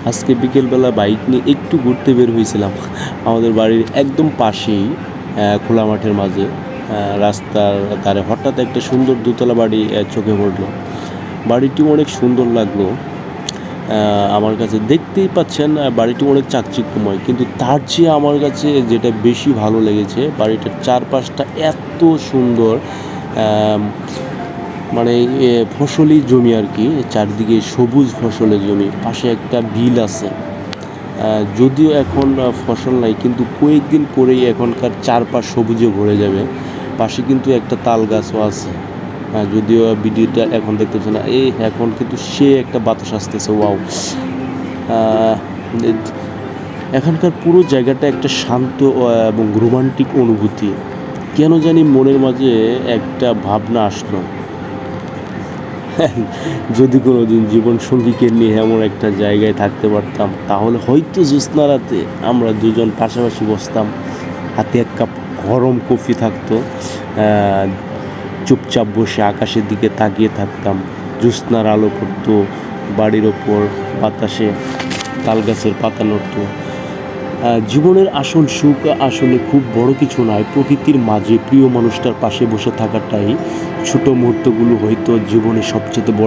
আজকে বিকেলবেলা বাইক নিয়ে একটু ঘুরতে বের হয়েছিলাম আমাদের বাড়ির একদম পাশেই খোলা মাঠের মাঝে রাস্তার ধারে হঠাৎ একটা সুন্দর দোতলা বাড়ি চোখে পড়লো। বাড়িটি অনেক সুন্দর লাগলো আমার কাছে। দেখতেই পাচ্ছেন বাড়িটি অনেক চাকচিক্যময়, কিন্তু তার চেয়ে আমার কাছে যেটা বেশি ভালো লেগেছে, বাড়িটার চারপাশটা এত সুন্দর। মানে ফসলি জমি আর কি, চারদিকে সবুজ ফসলের জমি, পাশে একটা বিল আছে। যদিও এখন ফসল নাই, কিন্তু কয়েকদিন পরেই এখনকার চারপাশ সবুজে ভরে যাবে। পাশে কিন্তু একটা তাল গাছও আছে। যদিও ভিডিওটা এখন দেখতেছে না, এখন কিন্তু সে একটা বাতাস আসতেছে, ওয়াও। এখানকার পুরো জায়গাটা একটা শান্ত এবং রোমান্টিক অনুভূতি। কেন জানি মনের মাঝে একটা ভাবনা আসলো, যদি কোনো দিন জীবনসঙ্গীকে নিয়ে এমন একটা জায়গায় থাকতে পারতাম, তাহলে হয়তো জ্যোৎস্না রাতে আমরা দুজন পাশাপাশি বসতাম, হাতে এক কাপ গরম কফি থাকতো, চুপচাপ বসে আকাশের দিকে তাকিয়ে থাকতাম। জ্যোৎস্নার আলো পড়তো বাড়ির ওপর, বাতাসে তাল গাছের পাতা নড়তো। জীবনের আসল সুখ আসলে খুব বড় কিছু নয়, প্রকৃতির মাঝে প্রিয় মানুষটার পাশে বসে থাকাটাই। ছোট মুহূর্তগুলো হয়তো জীবনের সবচেয়ে বড়।